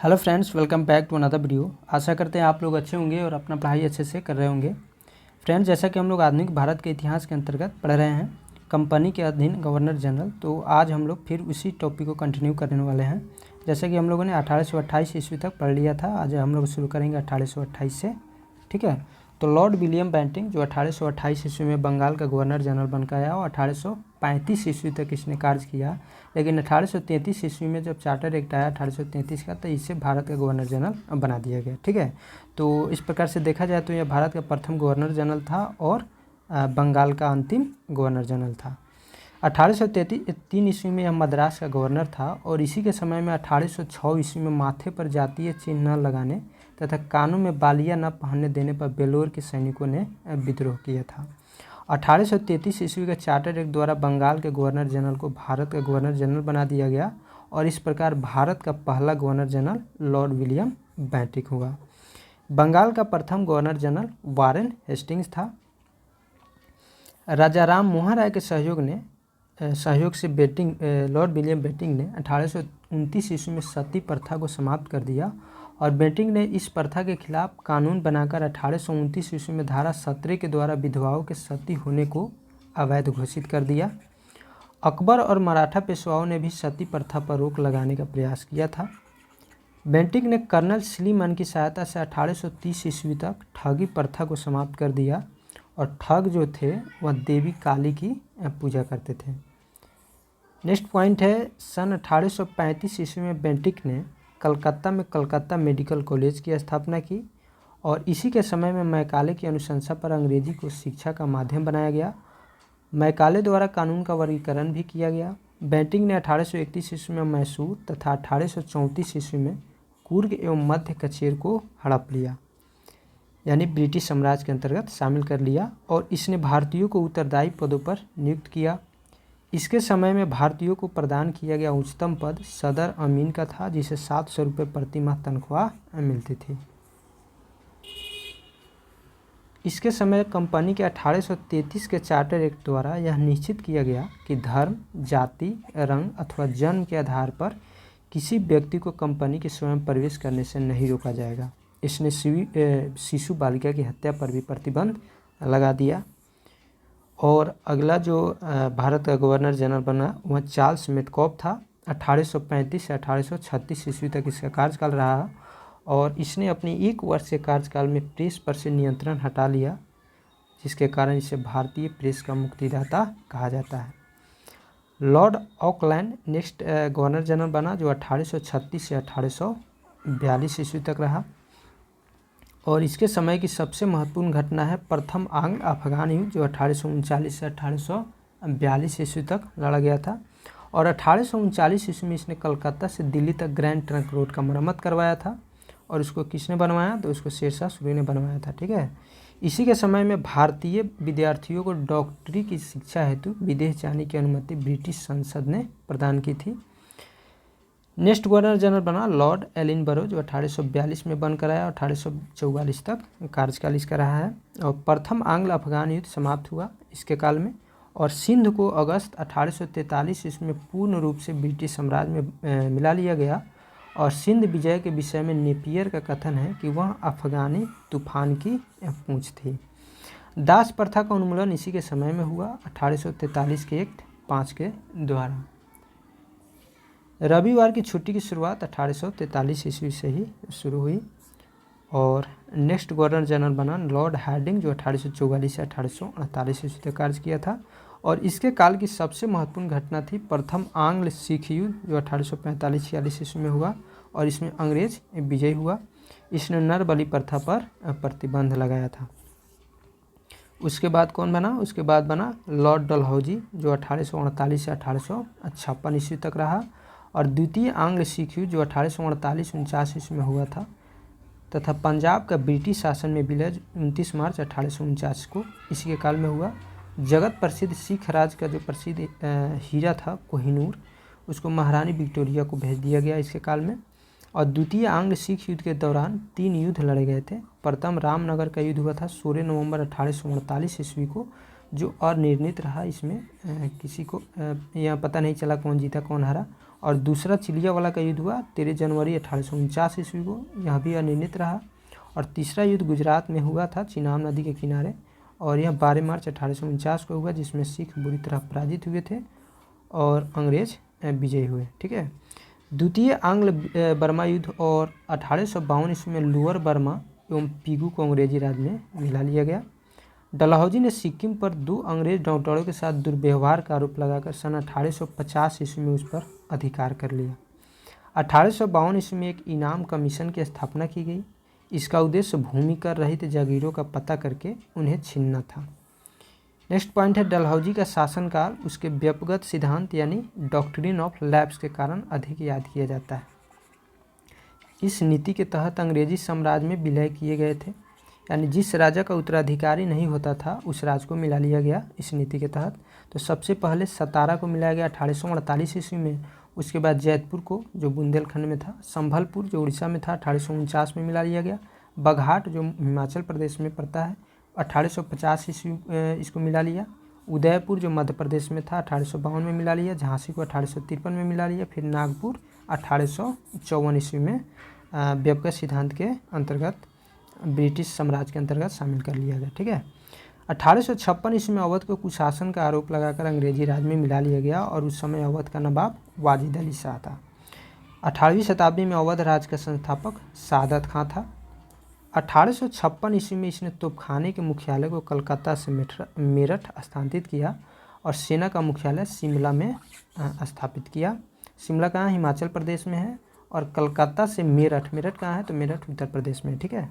Hello friends, welcome back to another video. आशा करते हैं आप लोग अच्छे होंगे और अपना पढ़ाई अच्छे से कर रहे होंगे। फ्रेंड्स, जैसा कि हम लोग आधुनिक भारत के इतिहास के अंतर्गत पढ़ रहे हैं कंपनी के अधीन गवर्नर जनरल, तो आज हम लोग फिर उसी टॉपिक को कंटिन्यू करने वाले हैं। जैसा कि हम लोगों ने 1828 ईस्वी तक पढ़ लिया था, आज हम लोग शुरू करेंगे 1828 से। ठीक है, तो लॉर्ड विलियम बेंटिंक जो 1828 ईस्वी में बंगाल का गवर्नर जनरल बनकर आया और 1835 ईस्वी तक इसने कार्य किया, लेकिन 1833 ईस्वी में जब चार्टर एक्ट आया 1833 का, तो इसे भारत का गवर्नर जनरल बना दिया गया। ठीक है, तो इस प्रकार से देखा जाए तो यह भारत का प्रथम गवर्नर जनरल था और बंगाल का अंतिम गवर्नर जनरल था। 1833 ईस्वी में यह मद्रास का गवर्नर था और इसी के समय में 1806 ईस्वी में माथे पर जातीय चिन्ह न लगाने तथा कानों में बालियां न पहनने देने पर बेलोर के सैनिकों ने विद्रोह किया था। 1833 ईस्वी के चार्टर एक्ट द्वारा बंगाल के गवर्नर जनरल को भारत का गवर्नर जनरल बना दिया गया और इस प्रकार भारत का पहला governor general Lord William Bentinck हुआ। बंगाल का प्रथम गवर्नर जनरल वारेन हेस्टिंग्स था। राजा राम मोहन राय के सहयोग से लॉर्ड विलियम बेंटिक ने 1829 ईस्वी में सती प्रथा को समाप्त कर दिया और बेंटिक ने इस प्रथा के खिलाफ कानून बनाकर 1829 ईस्वी में धारा 17 के द्वारा विधवाओं के सती होने को अवैध घोषित कर दिया। अकबर और मराठा पेशवाओं ने भी सती प्रथा पर रोक लगाने का प्रयास किया था। बेंटिक ने कर्नल स्लीमैन की सहायता से 1830 ईस्वी तक ठगी प्रथा को समाप्त कर दिया और ठग जो थे वह देवी काली की पूजा करते थे। नेक्स्ट पॉइंट है, सन 1835 ईस्वी में बेंटिक ने कलकत्ता में कलकत्ता मेडिकल कॉलेज की स्थापना की और इसी के समय में मैकाले की अनुशंसा पर अंग्रेजी को शिक्षा का माध्यम बनाया गया। मैकाले द्वारा कानून का वर्गीकरण भी किया गया। बेंटिक ने 1831 ईस्वी में मैसूर तथा 1834 ईस्वी में कुर्ग एवं मध्य कचेर को हड़प लिया, यानी ब्रिटिश साम्राज्य के अंतर्गत शामिल कर लिया और इसने भारतीयों को उत्तरदायी पदों पर नियुक्त किया। इसके समय में भारतीयों को प्रदान किया गया उच्चतम पद सदर अमीन का था, जिसे 700 रुपये प्रति माह तनख्वाह मिलती थी। इसके समय कंपनी के 1833 के चार्टर एक्ट द्वारा यह निश्चित किया गया कि धर्म, जाति, रंग अथवा जन्म के आधार पर किसी व्यक्ति को कंपनी के स्वयं प्रवेश करने से नहीं रोका जाएगा। इसने शिशु बालिका की हत्या पर भी प्रतिबंध लगा दिया। और अगला जो भारत का गवर्नर जनरल बना वह चार्ल्स मेटकॉफ था। 1835 से 1836 ईस्वी तक इसका कार्यकाल रहा और इसने अपनी 1 वर्ष के कार्यकाल में प्रेस पर से नियंत्रण हटा लिया, जिसके कारण इसे भारतीय प्रेस का मुक्तिदाता कहा जाता है। Lord Auckland next governor general बना, जो 1836 से 1842 ईस्वी तक रहा और इसके समय की सबसे महत्वपूर्ण घटना है प्रथम आंग्ल अफगान युद्ध, जो 1839 से 1842 ईस्वी तक लड़ा गया था। और 1839 ईस्वी में इसने कलकत्ता से दिल्ली तक ग्रैंड ट्रंक रोड का मरम्मत करवाया था और उसको किसने बनवाया, तो उसको शेरशाह सूरी ने बनवाया था। ठीक है, इसी के समय में भारतीय विद्यार्थियों को डॉक्टरी की शिक्षा हेतु विदेश जाने की अनुमति ब्रिटिश संसद ने प्रदान की थी। नेक्स्ट गवर्नर जनरल बना लॉर्ड एलिनबरो, जो 1842 में बनकर आया और 1844 तक कार्यकाल इसका रहा है। और प्रथम आंग्ल अफगान युद्ध समाप्त हुआ इसके काल में और सिंध को अगस्त 1843 ईस्वी में पूर्ण रूप से ब्रिटिश साम्राज्य में मिला लिया गया। और सिंध विजय के विषय में नेपियर का कथन है कि वह अफगानी तूफान की पूंछ थी। दास प्रथा का उन्मूलन इसी के समय में हुआ 1843 के एक्ट 5 के द्वारा। रविवार की छुट्टी की शुरुआत 1843 ईस्वी से ही शुरू हुई। और नेक्स्ट गवर्नर जनरल बना लॉर्ड हार्डिंग, जो 1844 से 1848 ईस्वी तक कार्य किया था और इसके काल की सबसे महत्वपूर्ण घटना थी प्रथम आंग्ल सिख युद्ध, जो 1845-46 ईस्वी में हुआ और इसमें अंग्रेज विजयी हुआ। इसने नर बलि प्रथा पर प्रतिबंध लगाया था। उसके बाद कौन बना, उसके बाद बना लॉर्ड डलहौजी, जो 1848 से 1856 ईस्वी तक रहा और द्वितीय आंग्ल सिख युद्ध, जो 1848-49 ईस्वी में हुआ था तथा पंजाब का ब्रिटिश शासन में विलय 29 मार्च 1849 को इसी के काल में हुआ। जगत प्रसिद्ध सिख राज का जो प्रसिद्ध हीरा था कोहिनूर, उसको महारानी विक्टोरिया को भेज दिया गया इसके काल में। और द्वितीय आंग्ल सिख युद्ध के दौरान 3 युद्ध लड़े गए थे। प्रथम रामनगर का युद्ध हुआ था 16 नवंबर 1848 ईस्वी को, जो अनिर्णित रहा। इसमें किसी को यह पता नहीं चला कौन जीता कौन हारा। और दूसरा चिलिया वाला का युद्ध हुआ 13 जनवरी 1849 ईस्वी को, यह भी अनिर्णित रहा। और तीसरा युद्ध गुजरात में हुआ था चिनाब नदी के किनारे, और यह 12 मार्च 1849 को हुआ, जिसमें सिख बुरी तरह पराजित हुए थे और अंग्रेज विजयी हुए। ठीक है। द्वितीय आंग्ल बर्मा युद्ध और 1852 ईस्वी में लोअर बर्मा एवं पीगू को अंग्रेजी राज में मिला लिया गया। डलहौजी ने सिक्किम पर 2 अंग्रेज डॉक्टरों के साथ दुर्व्यवहार का आरोप लगाकर सन 1850 ईस्वी में उस पर अधिकार कर लिया। 1852 ईस्वी में एक इनाम कमीशन की स्थापना की गई। इसका उद्देश्य भूमि कर रहित जागीरों का पता करके उन्हें छीनना था। नेक्स्ट पॉइंट है डलहौजी का शासनकाल उसके व्यक्तिगत सिद्धांत यानी डॉक्ट्रिन ऑफ लैप्स के कारण अधिक याद किया जाता है। इस नीति के तहत अंग्रेजी साम्राज्य में विलय किए गए थे, यानी जिस राजा का उत्तराधिकारी नहीं होता था उस राज को मिला लिया गया इस नीति के तहत। तो सबसे पहले सतारा को मिलाया गया 1848 ईस्वी में, उसके बाद जैतपुर को जो बुंदेलखंड में था, संभलपुर जो उड़ीसा में था 1849 में मिला लिया गया, बघाट जो हिमाचल प्रदेश में पड़ता है 1850 ईस्वी इसको मिला लिया, उदयपुर जो मध्य प्रदेश में था 1852 में मिला लिया, झांसी को 1853 में मिला लिया, फिर नागपुर 1854 ईस्वी में व्यक्तिगत सिद्धांत के अंतर्गत ब्रिटिश साम्राज्य के अंतर्गत शामिल कर लिया गया। ठीक है। 1856 ईस्वी में अवध को कुशासन का आरोप लगाकर अंग्रेजी राज में मिला लिया गया और उस समय अवध का नवाब वाजिद अली शाह था। 18वीं शताब्दी में अवध राज का संस्थापक सादत खां था। 1856 ईस्वी में इसने तोपखाने के मुख्यालय को कलकत्ता से मेरठ स्थानांतरित किया और सेना का मुख्यालय शिमला में स्थापित किया। शिमला कहाँ, हिमाचल प्रदेश में है, और कलकत्ता से मेरठ कहाँ है, तो मेरठ उत्तर प्रदेश में। ठीक है।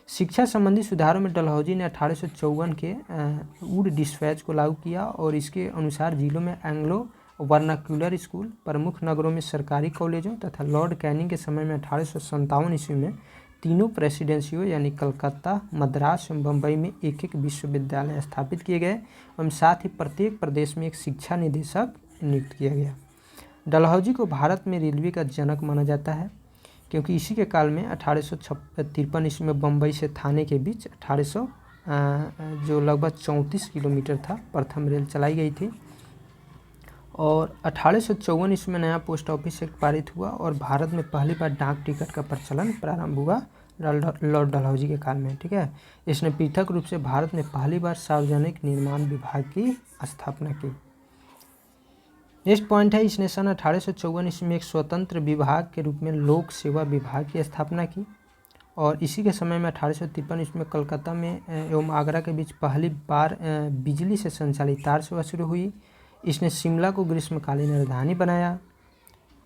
शिक्षा संबंधी सुधारों में डलहौजी ने 1854 के वुड डिस्पैच को लागू किया और इसके अनुसार जिलों में एंग्लो वर्नाक्यूलर स्कूल, प्रमुख नगरों में सरकारी कॉलेजों तथा लॉर्ड कैनिंग के समय में 1857 ईस्वी में तीनों प्रेसिडेंसियों यानी कलकत्ता, मद्रास एवं बम्बई में एक एक विश्वविद्यालय स्थापित किए गए एवं साथ ही प्रत्येक प्रदेश में एक शिक्षा निदेशक नियुक्त किया गया। डलहौजी को भारत में रेलवे का जनक माना जाता है क्योंकि इसी के काल में 1853 ईस्वी में बम्बई से थाने के बीच 1800 जो लगभग 34 किलोमीटर था प्रथम रेल चलाई गई थी। और 1854 ईस्वी में नया पोस्ट ऑफिस एक्ट पारित हुआ और भारत में पहली बार डाक टिकट का प्रचलन प्रारंभ हुआ लॉर्ड डलहौजी के काल में। ठीक है। इसने पृथक रूप से भारत में पहली बार सार्वजनिक निर्माण विभाग की स्थापना की। नेक्स्ट पॉइंट है, इसने सन 1854 ईस्वी में एक स्वतंत्र विभाग के रूप में लोक सेवा विभाग की स्थापना की और इसी के समय में 1853 ईस्वी में कलकत्ता में एवं आगरा के बीच पहली बार बिजली से संचालित तार सेवा शुरू हुई। इसने शिमला को ग्रीष्मकालीन राजधानी बनाया।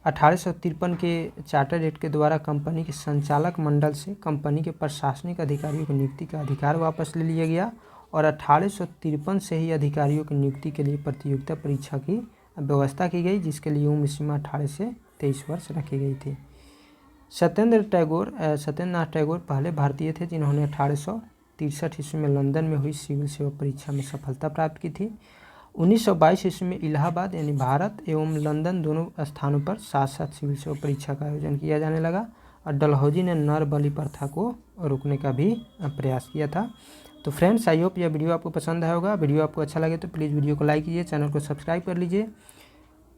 1853 के चार्टर एक्ट के द्वारा कंपनी के संचालक मंडल से कंपनी के प्रशासनिक अधिकारियों की नियुक्ति का अधिकार वापस ले लिया गया और 1853 से ही अधिकारियों की नियुक्ति के लिए प्रतियोगिता परीक्षा की व्यवस्था की गई, जिसके लिए उम्र सीमा 18 से 23 वर्ष रखी गई थी। सत्येंद्रनाथ टैगोर पहले भारतीय थे जिन्होंने 1863 ईस्वी में लंदन में हुई सिविल सेवा परीक्षा में सफलता प्राप्त की थी। 1922 ईस्वी में इलाहाबाद यानी भारत एवं लंदन दोनों स्थानों पर साथ साथ सिविल सेवा परीक्षा का आयोजन किया जाने लगा और डलहौजी ने नर बलि प्रथा को रोकने का भी प्रयास किया था। तो फ्रेंड्स, आई होप यह वीडियो आपको पसंद आया होगा। वीडियो आपको अच्छा लगे तो प्लीज़ वीडियो को लाइक कीजिए, चैनल को सब्सक्राइब कर लीजिए।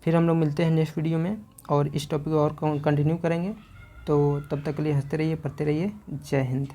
फिर हम लोग मिलते हैं नेक्स्ट वीडियो में और इस टॉपिक को और कंटिन्यू करेंगे। तो तब तक के लिए हंसते रहिए, पढ़ते रहिए। जय हिंद।